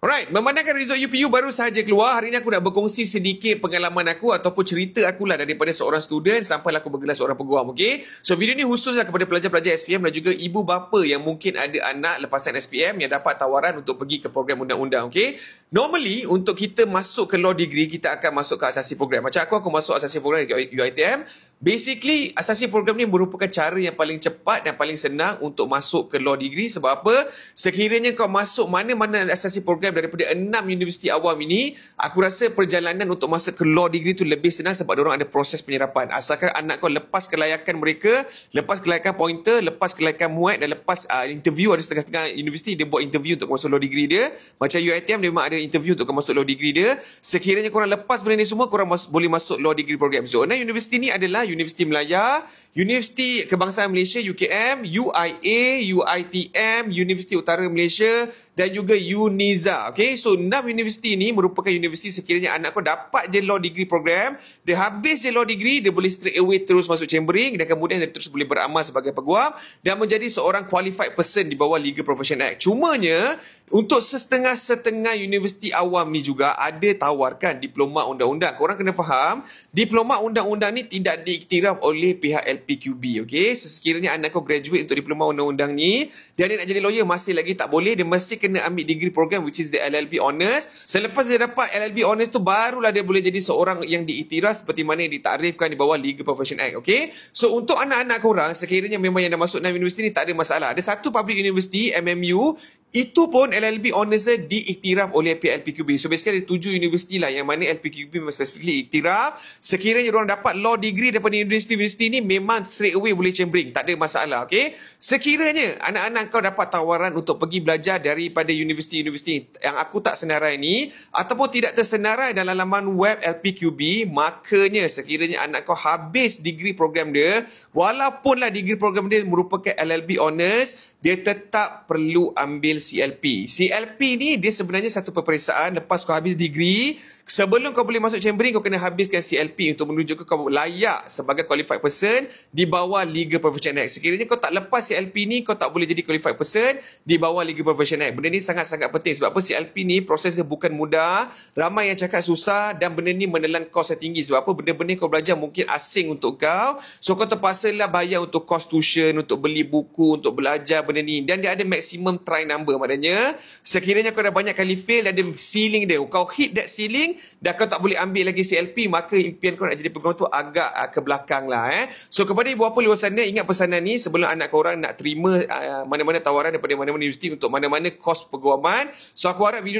Alright, memandangkan result UPU baru sahaja keluar, hari ini aku nak berkongsi sedikit pengalaman aku ataupun cerita akulah daripada seorang student sampai aku bergelar seorang peguam, okey? So, video ni khususlah kepada pelajar-pelajar SPM dan juga ibu bapa yang mungkin ada anak lepasan SPM yang dapat tawaran untuk pergi ke program undang-undang, okey? Normally, untuk kita masuk ke law degree, kita akan masuk ke asasi program. Macam aku masuk asasi program di UiTM. Basically, asasi program ni merupakan cara yang paling cepat dan paling senang untuk masuk ke law degree. Sebab apa? Sekiranya kau masuk mana-mana asasi program daripada 6 universiti awam ini, aku rasa perjalanan untuk masuk ke law degree tu lebih senang sebab diorang ada proses penyerapan. Asalkan anak kau lepas kelayakan mereka, lepas kelayakan pointer, lepas kelayakan muat dan lepas interview, ada setengah-setengah universiti dia buat interview untuk masuk law degree dia. Macam UiTM dia memang ada interview untuk masuk law degree dia. Sekiranya korang lepas benda ni semua, korang boleh masuk law degree program. So, 6 universiti ni adalah Universiti Melaya, Universiti Kebangsaan Malaysia UKM, UIA, UiTM, Universiti Utara Malaysia dan juga UNIZA. Okay, so 6 universiti ni merupakan universiti sekiranya anak kau dapat je law degree program, dia habis je law degree, dia boleh straight away terus masuk chambering dan kemudian dia terus boleh beramal sebagai peguam dan menjadi seorang qualified person di bawah Legal Profession Act. Cumanya, untuk setengah-setengah universiti awam ni juga ada tawarkan diploma undang-undang. Korang kena faham, diploma undang-undang ni tidak diiktiraf oleh pihak LPQB. Okay? Sekiranya anak kau graduate untuk diploma undang-undang ni, dan dia nak jadi lawyer masih lagi tak boleh, dia mesti kena ambil degree program which is the LLB Honours. Selepas dia dapat LLB Honours tu, barulah dia boleh jadi seorang yang diiktiraf seperti mana yang ditaktifkan di bawah Legal Profession Act. Okay? So, untuk anak-anak korang, sekiranya memang yang dah masuk 6 universiti ni tak ada masalah. Ada satu public university, MMU, itu pun LLB Honours dia diiktiraf oleh pihak LPQB. So basically ada 7 universiti lah yang mana LPQB memang specifically iktiraf. Sekiranya orang dapat law degree daripada universiti-universiti ni, memang straight away boleh chambering. Tak ada masalah, okay? Sekiranya anak-anak kau dapat tawaran untuk pergi belajar daripada universiti-universiti yang aku tak senarai ni, ataupun tidak tersenarai dalam laman web LPQB, makanya sekiranya anak kau habis degree program dia, walaupunlah degree program dia merupakan LLB Honours, dia tetap perlu ambil CLP. CLP ni dia sebenarnya satu peperiksaan lepas kau habis degree. Sebelum kau boleh masuk chambering, kau kena habiskan CLP untuk menunjukkan kau layak sebagai qualified person di bawah Legal Profession Act. Sekiranya kau tak lepas CLP ni, kau tak boleh jadi qualified person di bawah Legal Profession Act. Benda ni sangat-sangat penting. Sebab apa? CLP ni prosesnya bukan mudah. Ramai yang cakap susah dan benda ni menelan kos yang tinggi. Sebab apa? Benda-benda kau belajar mungkin asing untuk kau. So kau terpaksalah bayar untuk kos tuition, untuk beli buku, untuk belajar benda ni. Dan dia ada maximum try number. Maknanya, sekiranya kau dah banyak kali fail, ada ceiling dia. Kau hit that ceiling, dah kau tak boleh ambil lagi CLP, maka impian kau nak jadi peguam tu agak ke belakang lah. So, kepada ibu bapa luar sana, ingat pesanan ni sebelum anak korang nak terima mana-mana tawaran daripada mana-mana universiti untuk mana-mana kos peguaman. So, aku harap video